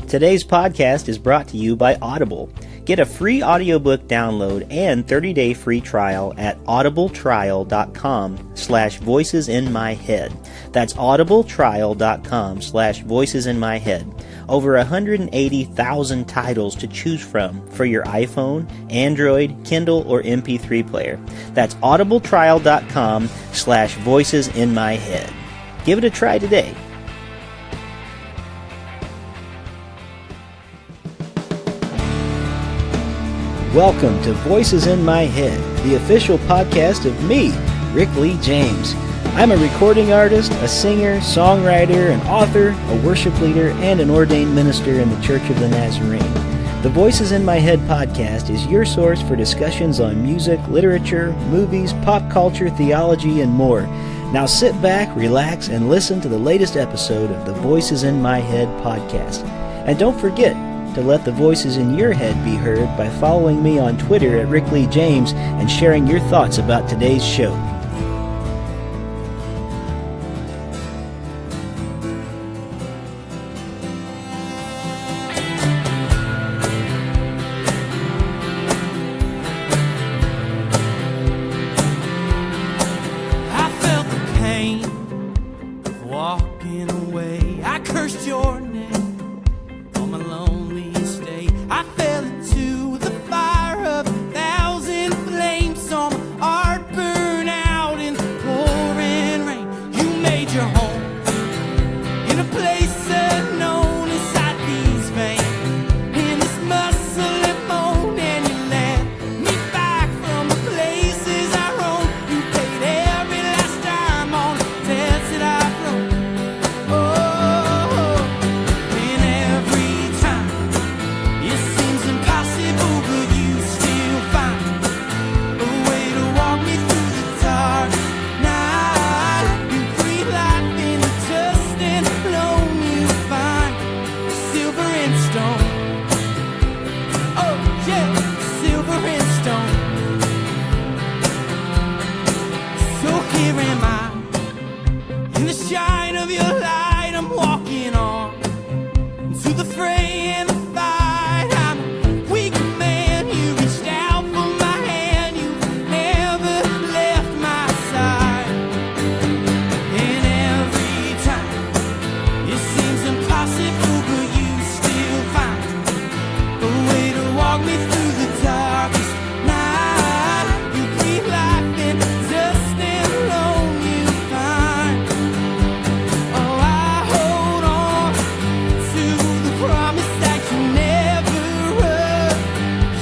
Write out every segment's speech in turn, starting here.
Today's podcast is brought to you by Audible. Get a free audiobook download and 30-day free trial at audibletrial.com/voicesinmyhead. That's audibletrial.com/voicesinmyhead. Over 180,000 titles to choose from for your iPhone, Android, Kindle, or MP3 player. That's audibletrial.com/voicesinmyhead. Give it a try today. Welcome to Voices in My Head, the official podcast of me, Rick Lee James. I'm a recording artist, a singer, songwriter, an author, a worship leader, and an ordained minister in the Church of the Nazarene. The Voices in My Head podcast is your source for discussions on music, literature, movies, pop culture, theology, and more. Now sit back, relax, and listen to the latest episode of the Voices in My Head podcast. And don't forget to let the voices in your head be heard by following me on Twitter at Rick Lee James and sharing your thoughts about today's show. I felt the pain of walking away. I cursed your name on my loneliest day. I fell into the fire of 1,000 flames. Saw my heart burn out in the pouring rain. You made your home in a place unknown inside these veins. In this muscle and bone, and you led me back from the places I roamed. You paid every last dime on the debts that I've known. Oh, and every time it seems impossible, but you still find a way to walk me through the dark night. You breathe life in the dust and alone you find silver and stone. Oh yeah, silver and stone. So here am I, in the shine of your light. I'm walking on to the fray and the fight. I'm a weak man. You reached out for my hand. You never left my side. And every time it seems impossible, but you still find a way to walk me through the darkest night. You breathe life in dust and alone you find. Oh, I hold on to the promise that you never run.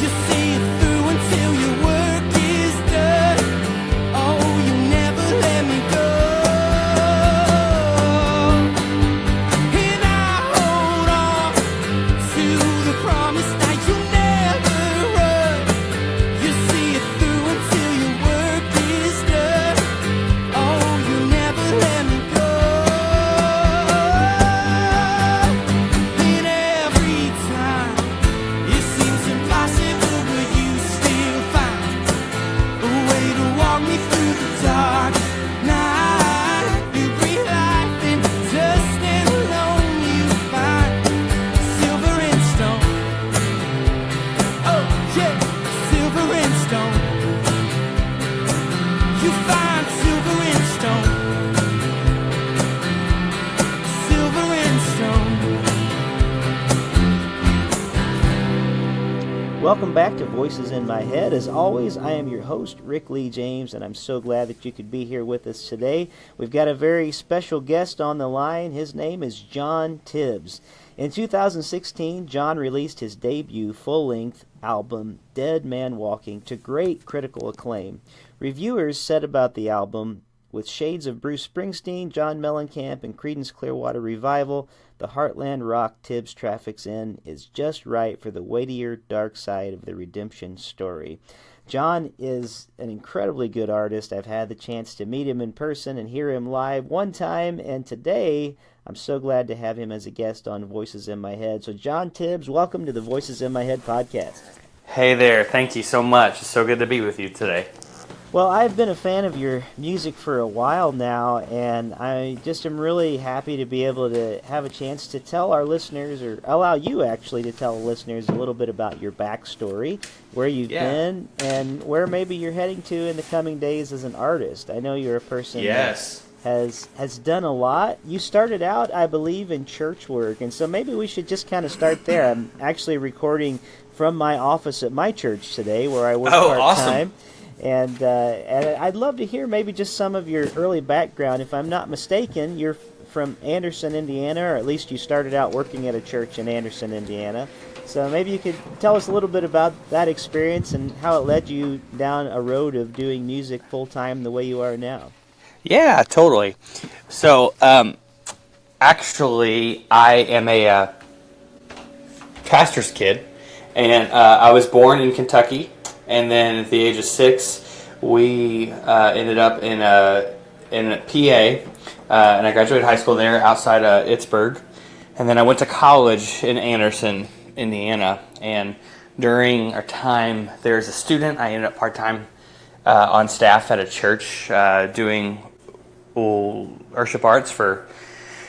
You see it through until your work is done. Oh, you never let me go. And I hold on to the promise that you never run. You see it through until your work is done. Oh, you never let me go. And every time it seems impossible, but you still find a way to walk me through the dark night. You breathe life in dust and alone you find silver and stone. Oh yeah, silver and stone. You find silver and stone. Silver and stone. Welcome back to Voices in My Head. As always, I am your host, Rick Lee James, and I'm so glad that you could be here with us today. We've got a very special guest on the line. His name is John Tibbs. In 2016, John released his debut full-length album, Dead Man Walking, to great critical acclaim. Reviewers said about the album, with shades of Bruce Springsteen, John Mellencamp, and Creedence Clearwater Revival, the Heartland rock Tibbs traffics in is just right for the weightier dark side of the redemption story. John is an incredibly good artist. I've had the chance to meet him in person and hear him live one time, and today I'm so glad to have him as a guest on Voices in My Head. So John Tibbs, welcome to the Voices in My Head podcast. Hey there, thank you so much. It's so good to be with you today. Well, I've been a fan of your music for a while now, and I just am really happy to be able to have a chance to tell our listeners, or allow you actually to tell listeners a little bit about your backstory, where you've been, and where maybe you're heading to in the coming days as an artist. I know you're a person that has done a lot. You started out, I believe, in church work, and so maybe we should just kind of start there. I'm actually recording from my office at my church today, where I work part-time. Awesome. And I'd love to hear maybe just some of your early background. If I'm not mistaken, you're from Anderson, Indiana, or at least you started out working at a church in Anderson, Indiana. So maybe you could tell us a little bit about that experience and how it led you down a road of doing music full-time the way you are now. Yeah, totally. So, actually, I am a pastor's kid, and I was born in Kentucky. And then at the age of 6, we ended up in a PA, and I graduated high school there outside Pittsburgh. And then I went to college in Anderson, Indiana. And during our time there as a student, I ended up part-time on staff at a church doing worship arts for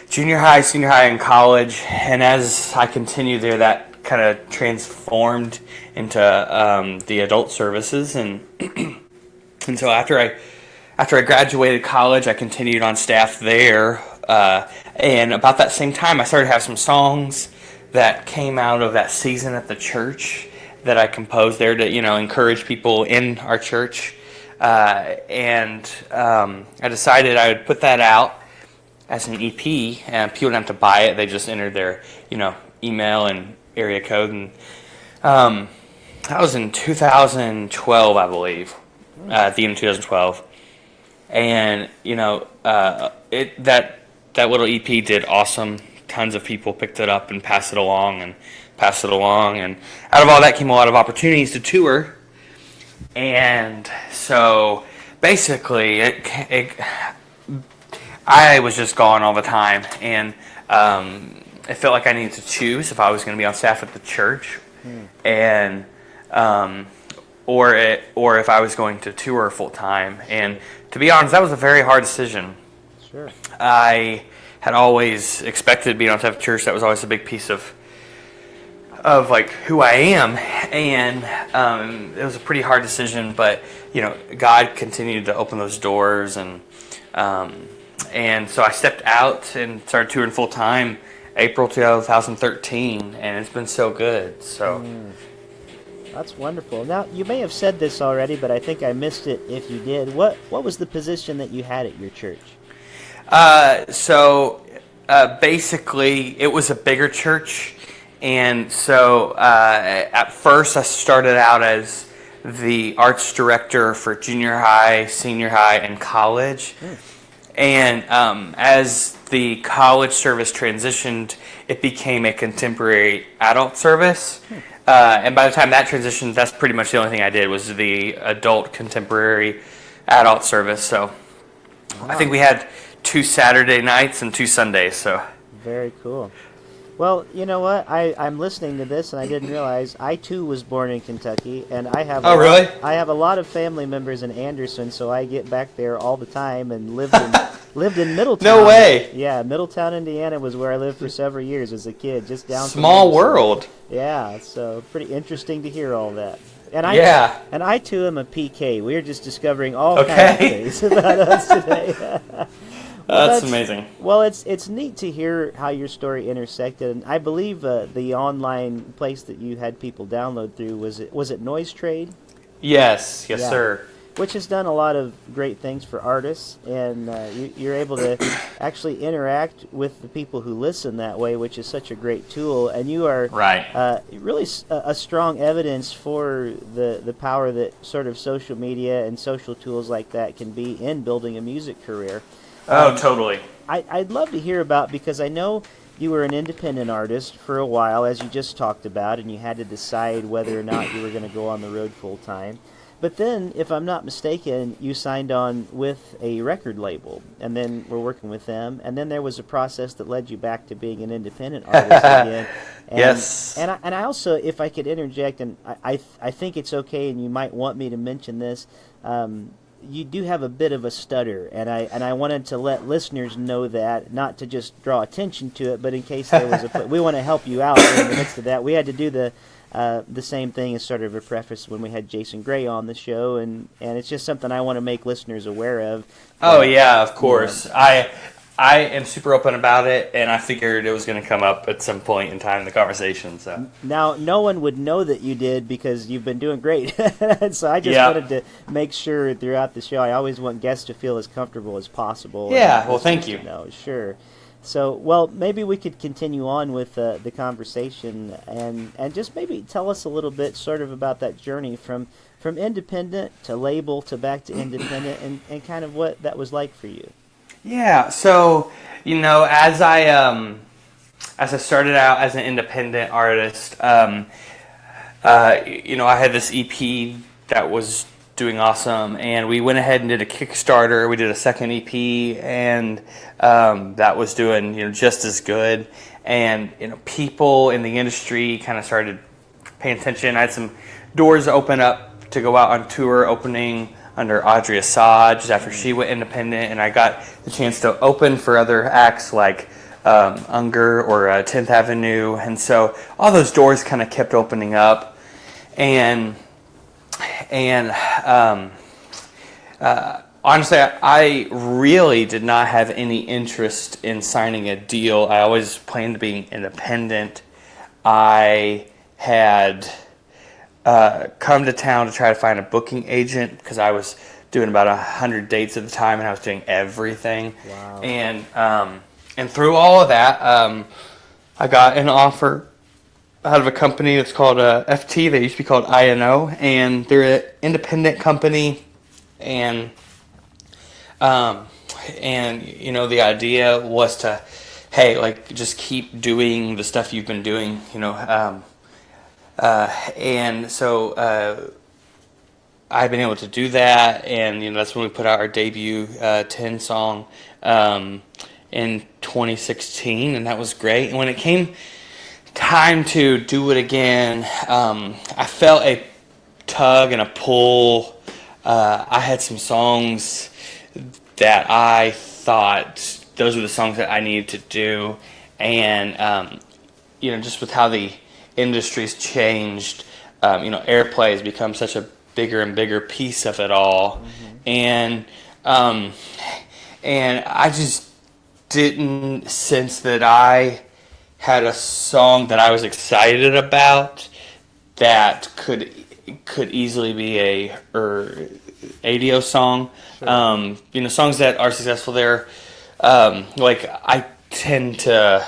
junior high, senior high, and college. And as I continued there, that kind of transformed into the adult services, and and so after I graduated college, I continued on staff there, and about that same time, I started to have some songs that came out of that season at the church that I composed there to encourage people in our church, and I decided I would put that out as an EP, and people didn't have to buy it; they just entered their email and area code, and that was in 2012, I believe, at the end of 2012, and that little EP did awesome. Tons of people picked it up and passed it along, and out of all that came a lot of opportunities to tour, and so basically I was just gone all the time, and I felt like I needed to choose if I was going to be on staff at the church, and or if I was going to tour full time. And to be honest, that was a very hard decision. Sure. I had always expected to be on staff at church. That was always a big piece of like who I am, and it was a pretty hard decision. But God continued to open those doors, and so I stepped out and started touring full time. April 2013, and it's been so good. So that's wonderful. Now, you may have said this already, but I think I missed it if you did. What was the position that you had at your church? Basically, it was a bigger church, and so at first I started out as the arts director for junior high, senior high, and college. And as the college service transitioned, it became a contemporary adult service. And by the time that transitioned, that's pretty much the only thing I did was the adult contemporary adult service. So I think we had 2 Saturday nights and 2 Sundays. So very cool. Well, you know what? I'm listening to this, and I didn't realize I too was born in Kentucky, and I have really? I have a lot of family members in Anderson, so I get back there all the time and lived in Middletown. No way. Yeah, Middletown, Indiana was where I lived for several years as a kid, just down. Small world. Yeah, so pretty interesting to hear all that. And I too am a PK. We're just discovering all kinds of things about us today. That's amazing. Well, it's neat to hear how your story intersected, and I believe the online place that you had people download through was it Noise Trade? Yes, sir. Which has done a lot of great things for artists, and you're able to actually interact with the people who listen that way, which is such a great tool. And you are really a strong evidence for the power that sort of social media and social tools like that can be in building a music career. Oh, totally. I'd love to hear about, because I know you were an independent artist for a while, as you just talked about, and you had to decide whether or not you were going to go on the road full time. But then, if I'm not mistaken, you signed on with a record label, and then we're working with them, and then there was a process that led you back to being an independent artist again. And, yes. And I also, if I could interject, and I think it's okay, and you might want me to mention this, you do have a bit of a stutter, and I wanted to let listeners know that, not to just draw attention to it, but in case there was we want to help you out in the midst of that. We had to do the same thing as sort of a preface when we had Jason Gray on the show, and it's just something I want to make listeners aware of. Oh, yeah, of course. I am super open about it, and I figured it was going to come up at some point in time in the conversation. So now, no one would know that you did because you've been doing great. So I just wanted to make sure throughout the show, I always want guests to feel as comfortable as possible. Yeah, well, thank you. No, sure. So, well, maybe we could continue on with the conversation and just maybe tell us a little bit sort of about that journey from independent to label to back to independent and kind of what that was like for you. Yeah, so, as I started out as an independent artist, I had this EP that was doing awesome, and we went ahead and did a Kickstarter. We did a second EP, and that was doing, just as good. And, people in the industry kind of started paying attention. I had some doors open up to go out on tour, opening under Audrey Assad just after she went independent, and I got the chance to open for other acts like Unger or 10th Avenue, and so all those doors kind of kept opening up, and honestly, I really did not have any interest in signing a deal. I always planned to be independent. I had come to town to try to find a booking agent because I was doing about 100 dates at the time, and I was doing everything. Wow. And through all of that, I got an offer out of a company that's called FT. They used to be called INO, and they're an independent company. And the idea was to, hey, just keep doing the stuff you've been doing, and so I've been able to do that, and that's when we put out our debut 10 song in 2016, and that was great. And when it came time to do it again, I felt a tug and a pull. I had some songs that I thought those were the songs that I needed to do, and just with how the industry's changed, airplay has become such a bigger and bigger piece of it all, and I just didn't sense that I had a song that I was excited about that could easily be a ADO song. Sure. Songs that are successful there, I tend to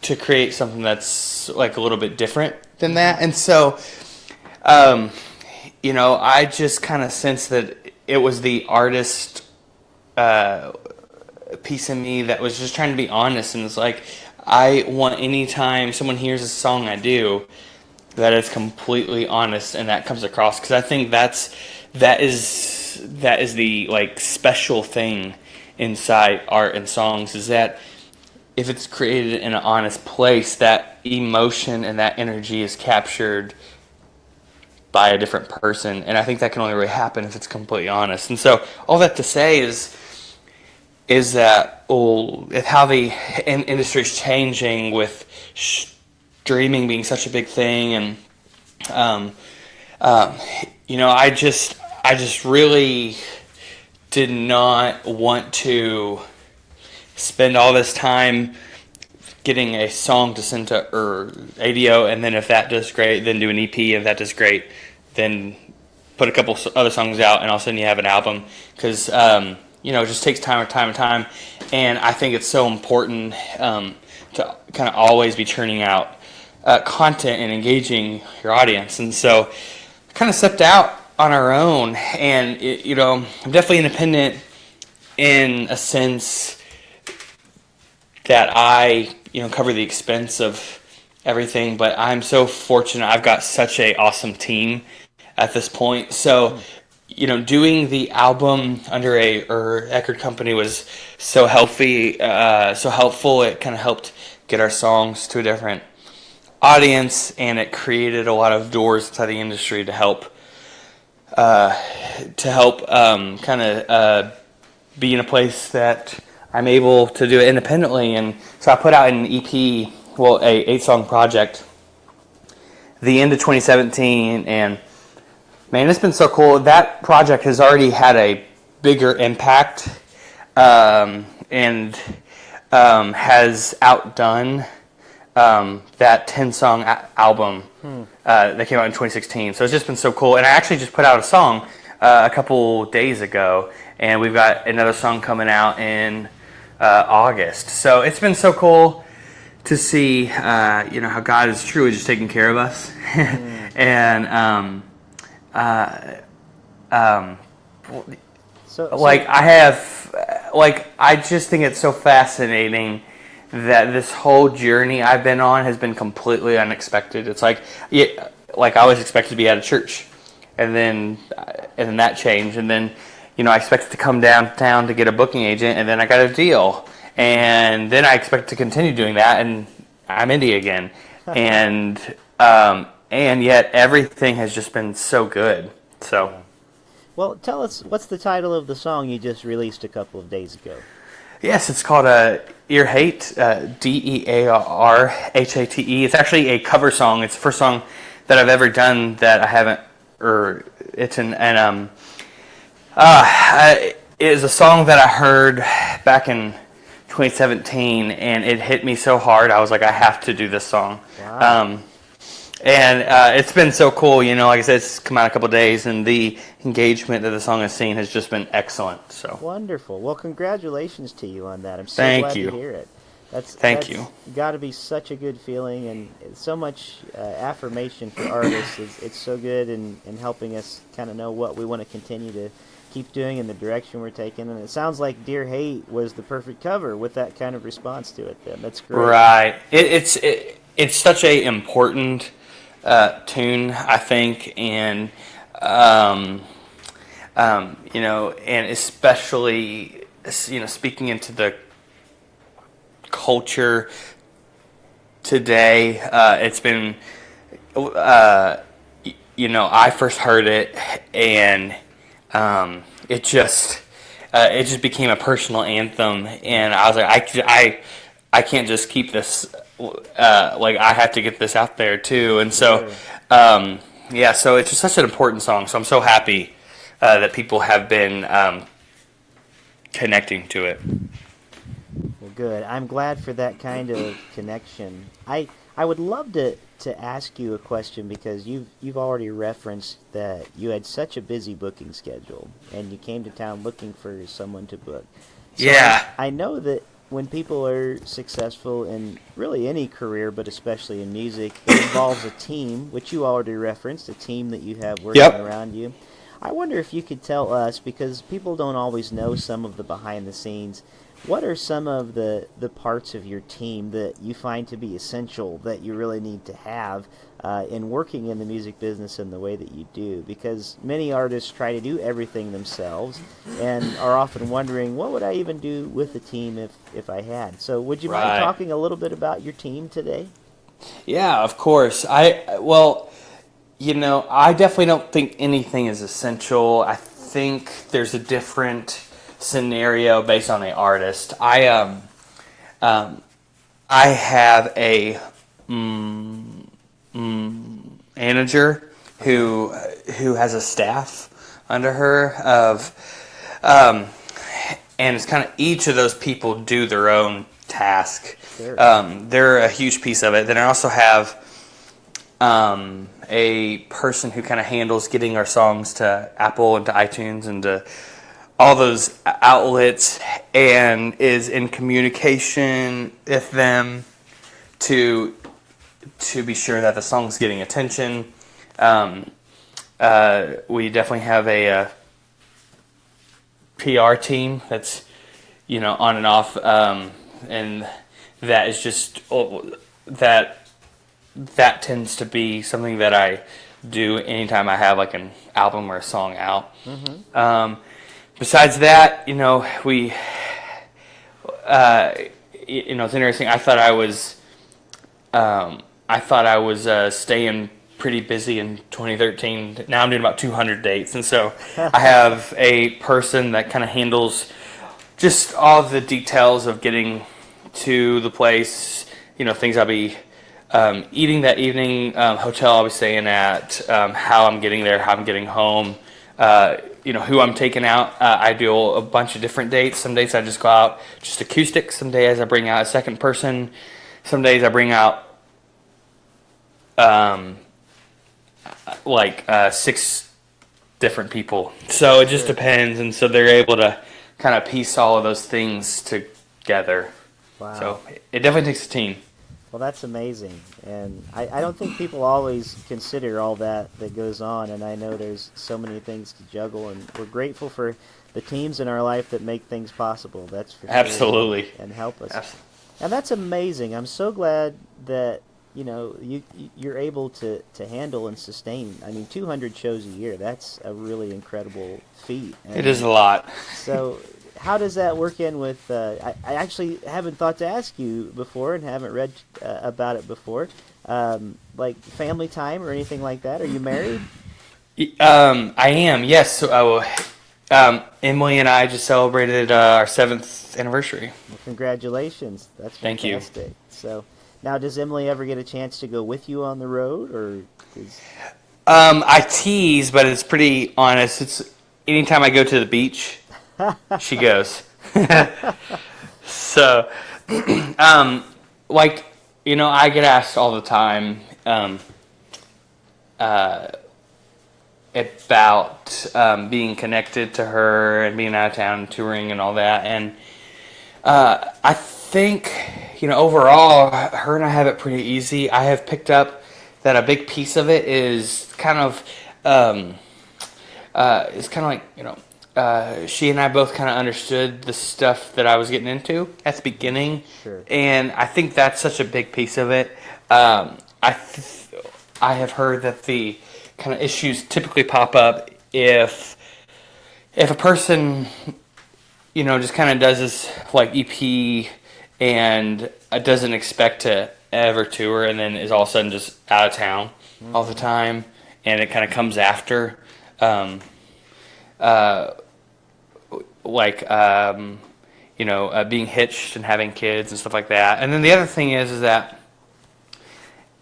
to create something that's a little bit different than that. And so, I just kind of sensed that it was the artist piece of me that was just trying to be honest. And it's I want anytime someone hears a song I do, that it's completely honest and that comes across. Because I think that is the special thing inside art and songs, is that if it's created in an honest place, that emotion and that energy is captured by a different person. And I think that can only really happen if it's completely honest. And so all that to say is that how the industry's changing with streaming being such a big thing, and I just really did not want to spend all this time getting a song to send to ADO, and then if that does great, then do an EP, and if that does great, then put a couple other songs out, and all of a sudden you have an album. Because it just takes time, and I think it's so important to kind of always be churning out content and engaging your audience. And so I kind of stepped out on our own, and I'm definitely independent in a sense that I cover the expense of everything, but I'm so fortunate. I've got such a awesome team at this point. So doing the album under a record company was so healthy, so helpful. It kind of helped get our songs to a different audience, and it created a lot of doors inside the industry to help to help kind of be in a place that I'm able to do it independently. And so I put out an EP, well, a 8-song project, the end of 2017, and man, it's been so cool. That project has already had a bigger impact and has outdone that 10-song album that came out in 2016. So it's just been so cool. And I actually just put out a song a couple days ago, and we've got another song coming out in August. So it's been so cool to see, how God is truly just taking care of us. And I just think it's so fascinating that this whole journey I've been on has been completely unexpected. It's like I was expected to be at a church, and then that changed, and then I expected to come downtown to get a booking agent, and then I got a deal, and then I expected to continue doing that, and I'm indie again, and yet everything has just been so good. So, well, tell us, what's the title of the song you just released a couple of days ago? Yes, it's called Ear Hate, Dearhate. It's actually a cover song. It's the first song that I've ever done that I haven't, it is a song that I heard back in 2017, and it hit me so hard, I was like, I have to do this song. Wow. And it's been so cool, like I said, it's come out a couple of days, and the engagement that the song has seen has just been excellent. So wonderful. Well, congratulations to you on that. I'm so glad to hear it. That's got to be such a good feeling, and so much affirmation for artists. It's so good in helping us kind of know what we want to continue to keep doing in the direction we're taking. And it sounds like Dear Hate was the perfect cover with that kind of response to it. Then that's great. Right. It's such a important tune, I think, and and especially speaking into the culture today. It's been I first heard it, and it just became a personal anthem, and I was like, I can't just keep this. I have to get this out there too, and so so it's just such an important song. So I'm so happy that people have been connecting to it. Well, good. I'm glad for that kind of connection. I would love to ask you a question, because you've already referenced that you had such a busy booking schedule, and you came to town looking for someone to book. So yeah, I know that when people are successful in really any career, but especially in music, it involves a team, which you already referenced, a team that you have working around you. I wonder if you could tell us, because people don't always know some of the behind the scenes, what are some of the parts of your team that you find to be essential that you really need to have in working in the music business in the way that you do? Because many artists try to do everything themselves and are often wondering, what would I even do with a team if I had? So would you mind talking a little bit about your team today? Yeah, of course. I definitely don't think anything is essential. I think there's a different scenario based on the artist. I have a manager who has a staff under her of and it's kind of each of those people do their own task. Sure. They're a huge piece of it. Then I also have a person who kind of handles getting our songs to Apple and to iTunes and to all those outlets, and is in communication with them to be sure that the song's getting attention. We definitely have a PR team that's on and off, and that is just that tends to be something that I do anytime I have like an album or a song out. Mm-hmm. Besides that, we, it's interesting. I thought I was staying pretty busy in 2013. Now I'm doing about 200 dates, and so I have a person that kind of handles just all the details of getting to the place, things I'll be eating that evening, hotel I'll be staying at, how I'm getting there, how I'm getting home, who I'm taking out. I do a bunch of different dates. Some days I just go out just acoustic. Some days I bring out a second person. Some days I bring out 6 different people. So it just depends, and so they're able to kind of piece all of those things together. Wow. So it definitely takes a team. Well, that's amazing, and I don't think people always consider all that goes on, and I know there's so many things to juggle, and we're grateful for the teams in our life that make things possible. That's for sure. Absolutely. And help us. Absolutely. And that's amazing. I'm so glad that you're able to handle and sustain. I mean, 200 shows a year. That's a really incredible feat. And it is a lot. So how does that work in with, I actually haven't thought to ask you before and haven't read about it before, like family time or anything like that. Are you married? I am, yes. So Emily and I just celebrated our 7th anniversary. Well, congratulations. That's fantastic. Thank you. So now, does Emily ever get a chance to go with you on the road, or I tease, but it's pretty honest. It's anytime I go to the beach, she goes. So, I get asked all the time about being connected to her and being out of town and touring and all that. And I think, overall, her and I have it pretty easy. I have picked up that a big piece of it is kind of she and I both kind of understood the stuff that I was getting into at the beginning. Sure. And I think that's such a big piece of it. I have heard that the kind of issues typically pop up if a person, just kind of does this EP and doesn't expect to ever tour, and then is all of a sudden just out of town all the time, and it kind of comes after, being hitched and having kids and stuff like that. And then the other thing is that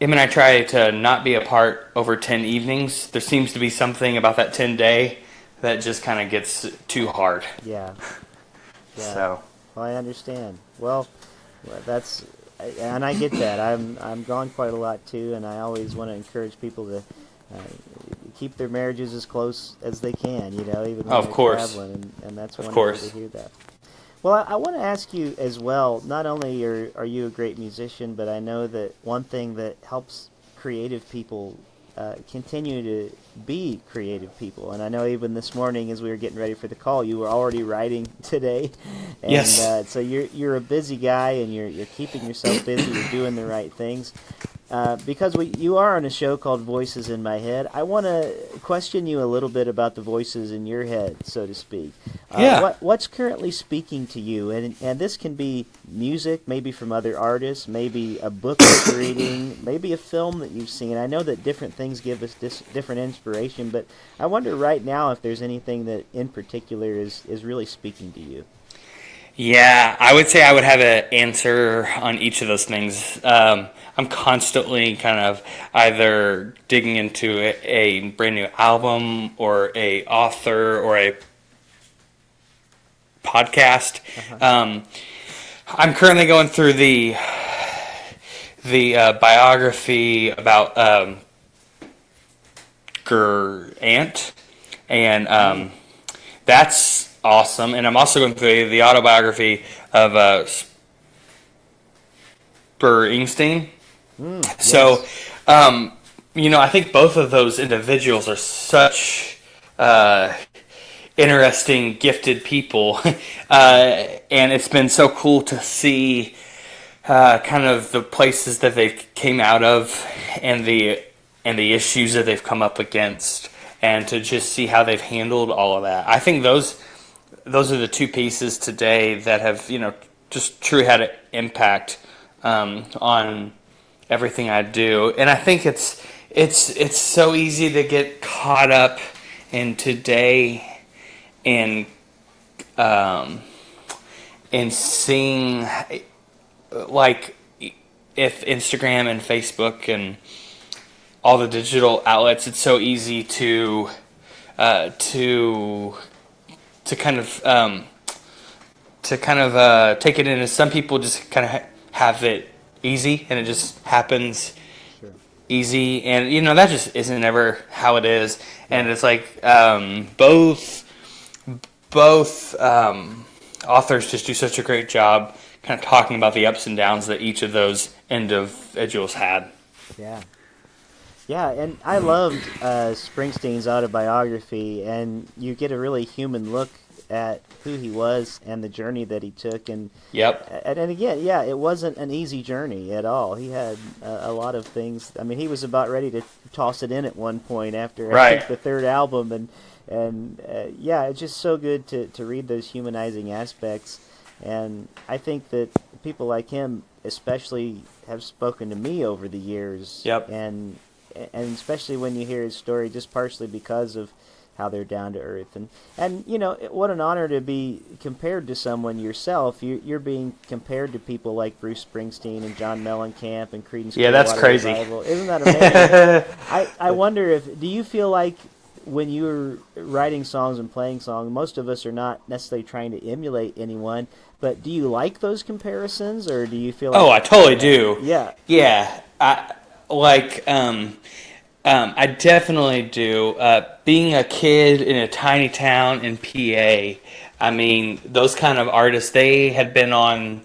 Em and I try to not be apart over 10 evenings. There seems to be something about that 10-day that just kind of gets too hard. Yeah. So. Well, I understand. Well, that's, and I get that. I'm gone quite a lot too, and I always want to encourage people to keep their marriages as close as they can. Even when they're traveling, and that's wonderful to hear that. Well, I want to ask you as well, not only are you a great musician, but I know that one thing that helps creative people continue to be creative people. And I know even this morning as we were getting ready for the call, you were already writing today. And, yes. So you're a busy guy, and you're keeping yourself busy, you're doing the right things. Because you are on a show called Voices in My Head, I want to question you a little bit about the voices in your head, so to speak. What's currently speaking to you? And this can be music, maybe from other artists, maybe a book that you're reading, maybe a film that you've seen. I know that different things give us different inspiration, but I wonder right now if there's anything that in particular is really speaking to you. Yeah, I would say I would have an answer on each of those things. I'm constantly kind of either digging into a brand new album or a author or a podcast. Uh-huh. I'm currently going through the biography about Ant, and that's awesome. And I'm also going through the autobiography of Springsteen. So, I think both of those individuals are such interesting, gifted people, and it's been so cool to see kind of the places that they came out of and the issues that they've come up against, and to just see how they've handled all of that. I think those are the two pieces today that have just truly had an impact on everything I do. And I think it's it's so easy to get caught up in today and seeing, like, if Instagram and Facebook and all the digital outlets, it's so easy to kind of take it in, as some people just kind of have it easy and it just happens easy, and that just isn't ever how it is. And it's like both authors just do such a great job kind of talking about the ups and downs that each of those individuals had. Yeah, and I loved Springsteen's autobiography, and you get a really human look at who he was and the journey that he took. And again, it wasn't an easy journey at all. He had a lot of things. I mean, he was about ready to toss it in at one point after I think the third album, and it's just so good to read those humanizing aspects. And I think that people like him especially have spoken to me over the years. And especially when you hear his story, just partially because of how they're down to earth. And what an honor to be compared to someone yourself. You're being compared to people like Bruce Springsteen and John Mellencamp and Creedence. Yeah, that's crazy. Revival. Isn't that amazing? I wonder do you feel like when you're writing songs and playing songs, most of us are not necessarily trying to emulate anyone, but do you like those comparisons, or do you feel like... Oh, I totally do. Yeah. I definitely do. Being a kid in a tiny town in PA, I mean, those kind of artists, they had been on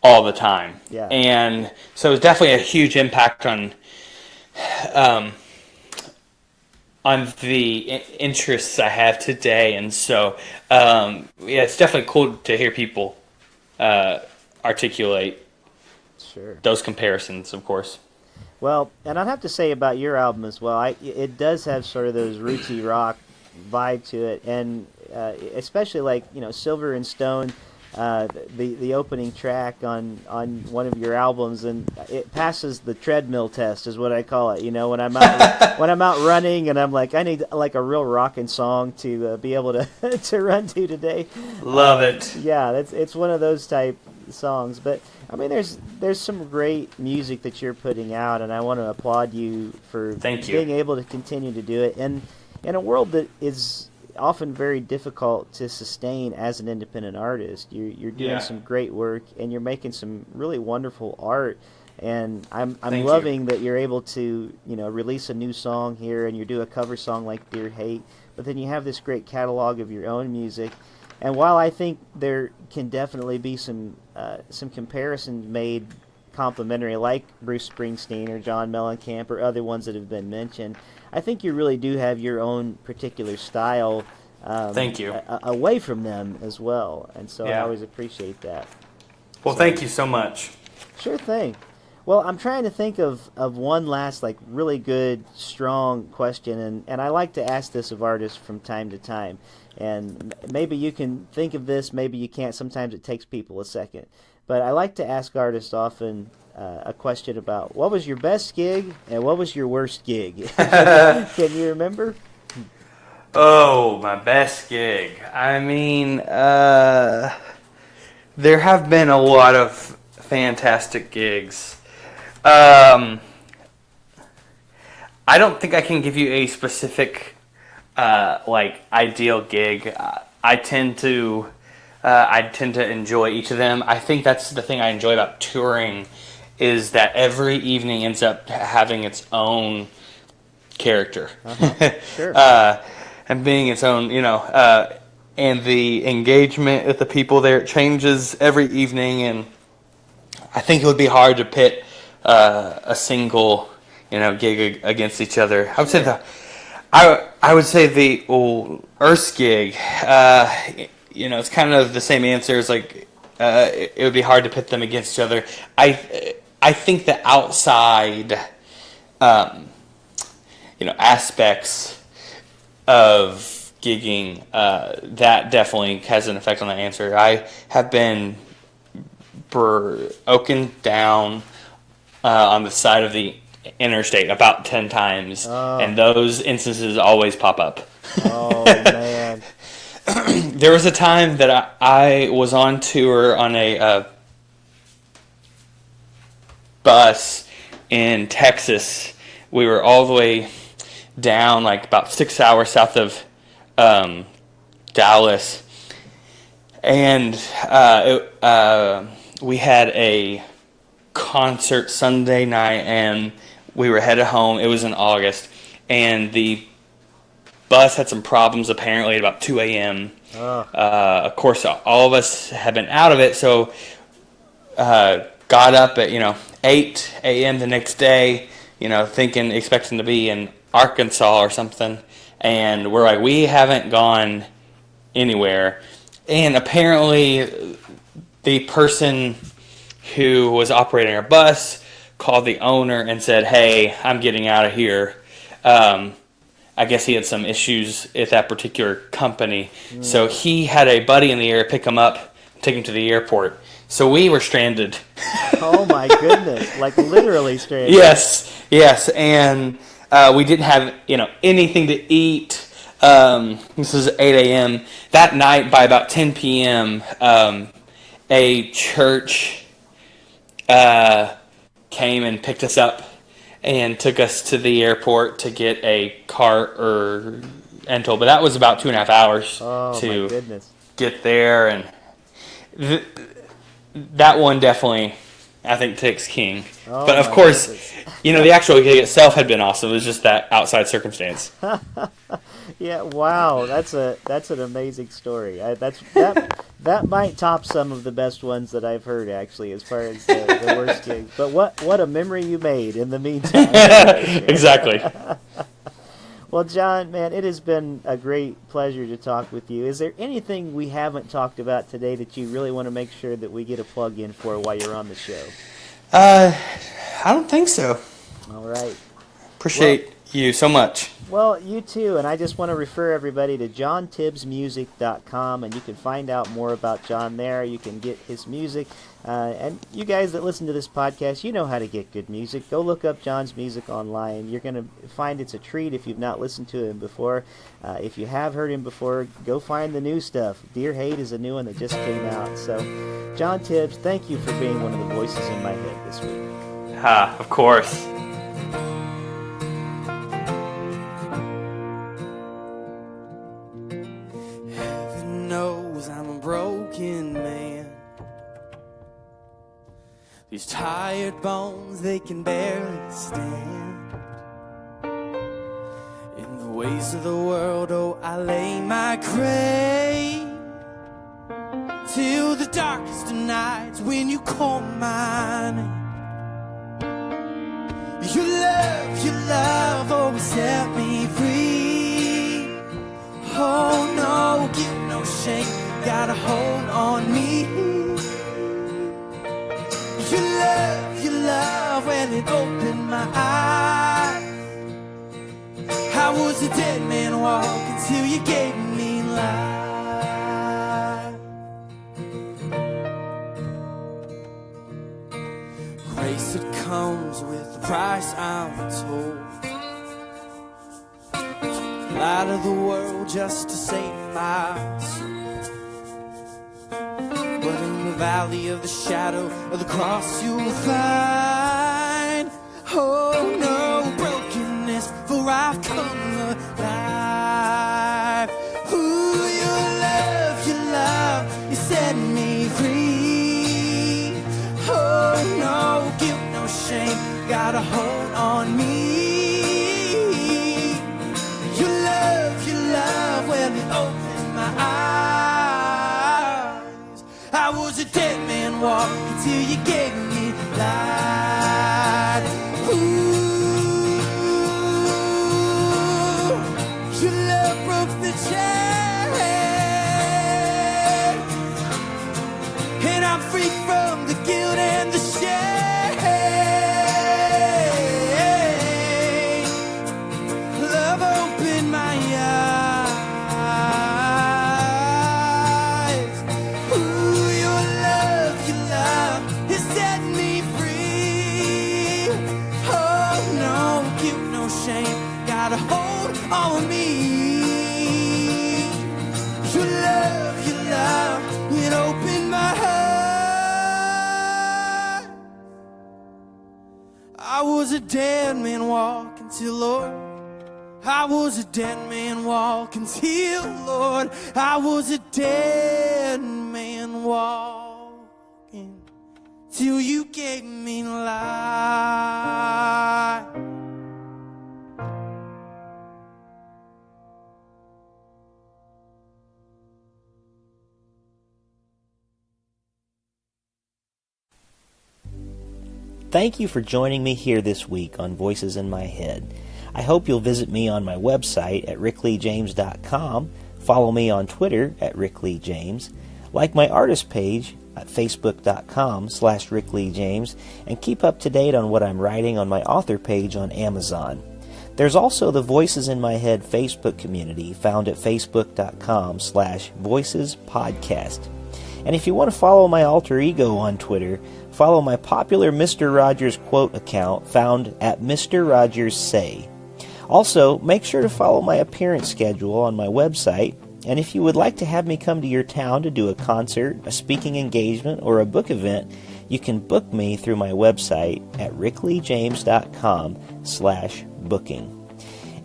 all the time. Yeah. And so it was definitely a huge impact on the interests I have today. And so, it's definitely cool to hear people articulate those comparisons, of course. Well, and I'd have to say about your album as well, it does have sort of those rootsy rock vibe to it, and especially like Silver and Stone, the opening track on one of your albums, and it passes the treadmill test, is what I call it. When I'm out running, and I'm like, I need like a real rockin' song to be able to to run to today. Love it. Yeah, it's one of those type songs, but. I mean, there's some great music that you're putting out, and I want to applaud you for being able to continue to do it. And in a world that is often very difficult to sustain as an independent artist, you're doing some great work, and you're making some really wonderful art. And I'm loving that you're able to release a new song here, and you do a cover song like Dear Hate, but then you have this great catalog of your own music. And while I think there can definitely be some comparisons made complimentary, like Bruce Springsteen or John Mellencamp or other ones that have been mentioned, I think you really do have your own particular style. Thank you. Away from them as well, and so I always appreciate that. Well, thank you so much. Sure thing. Well, I'm trying to think of one last really good, strong question, and I like to ask this of artists from time to time. And maybe you can think of this, maybe you can't. Sometimes it takes people a second. But I like to ask artists often a question about what was your best gig and what was your worst gig? Can you remember? Oh, my best gig. I mean, there have been a lot of fantastic gigs. I don't think I can give you a specific ideal gig. I tend to enjoy each of them. I think that's the thing I enjoy about touring, is that every evening ends up having its own character. Sure. And being its own, and the engagement with the people there changes every evening, and I think it would be hard to pit a single, gig against each other. I would say I would say the Earth's gig. It's kind of the same answer as it would be hard to pit them against each other. I think the outside, aspects of gigging, that definitely has an effect on the answer. I have been broken down on the side of the interstate about 10 times, and those instances always pop up. Oh, man. There was a time that I was on tour on a bus in Texas. We were all the way down, like about 6 hours south of Dallas, and we had a concert Sunday night, and we were headed home. It was in August, and the bus had some problems apparently at about 2 a.m. Of course, all of us had been out of it, so got up at 8 a.m. the next day, expecting to be in Arkansas or something, and we're like, we haven't gone anywhere. And apparently the person who was operating our bus called the owner and said, "Hey, I'm getting out of here." I guess he had some issues at that particular company. So he had a buddy in the area pick him up, take him to the airport. So we were stranded. Oh, my goodness. Like literally stranded. Yes. And we didn't have, anything to eat. This was 8 a.m. That night, by about 10 p.m., a church came and picked us up and took us to the airport to get a cart or rental. But that was about 2.5 hours to get there. And that one definitely, I think, takes king. Oh, but of course, the actual gig itself had been awesome. It was just that outside circumstance. Yeah, wow, that's an amazing story. That might top some of the best ones that I've heard, actually, as far as the worst gigs. But what a memory you made in the meantime. Exactly. Well, John, man, it has been a great pleasure to talk with you. Is there anything we haven't talked about today that you really want to make sure that we get a plug in for while you're on the show? I don't think so. All right. Appreciate you so much. Well, you too, and I just want to refer everybody to JohnTibbsMusic.com, and you can find out more about John there. You can get his music, and you guys that listen to this podcast, you know how to get good music. Go look up John's music online. You're going to find it's a treat if you've not listened to him before. If you have heard him before, go find the new stuff. Dear Hate is a new one that just came out. So, John Tibbs, thank you for being one of the voices in my head this week. Of course. These tired bones, they can barely stand. In the ways of the world, oh, I lay my crave till the darkest of nights when you call my name. Your love always set me free. Oh no, guilt, no shame, got a hold on me. Your love, when it opened my eyes. I was a dead man walking until you gave me life. Grace that comes with the price I'm told. Light of the world just to save my soul. But in the valley of the shadow of the cross you'll find, oh no, brokenness, for I've come alive. Ooh, your love, you set me free. Oh no, guilt, no shame, got a hold on me. Your love, when it opened my eyes. I was a dead man walking until you gave me light. Ooh, your love broke the chain, and I'm free from the guilt and the shame. Love opened my eyes. Ooh, your love, it set me got a hold on me. Your love, it opened my heart. I was a dead man walking till, Lord, I was a dead man walking till, Lord, I was a dead man walking till you gave me life. Thank you for joining me here this week on Voices in My Head. I hope you'll visit me on my website at rickleejames.com, follow me on Twitter at rickleejames, like my artist page at facebook.com/rickleejames, and keep up to date on what I'm writing on my author page on Amazon. There's also the Voices in My Head Facebook community found at facebook.com/voicespodcast. And if you want to follow my alter ego on Twitter, follow my popular Mr. Rogers quote account found at Mr. Rogers Say. Also, make sure to follow my appearance schedule on my website, and if you would like to have me come to your town to do a concert, a speaking engagement, or a book event, you can book me through my website at rickleejames.com/booking.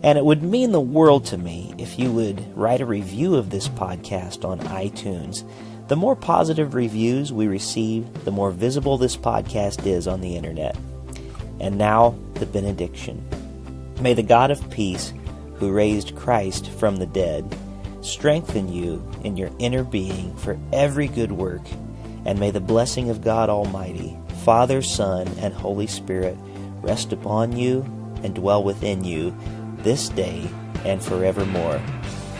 And it would mean the world to me if you would write a review of this podcast on iTunes. The more positive reviews we receive, the more visible this podcast is on the internet. And now, the benediction. May the God of peace, who raised Christ from the dead, strengthen you in your inner being for every good work, and may the blessing of God Almighty, Father, Son, and Holy Spirit rest upon you and dwell within you this day and forevermore.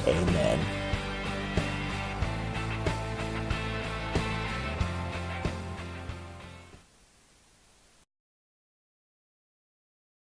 Amen.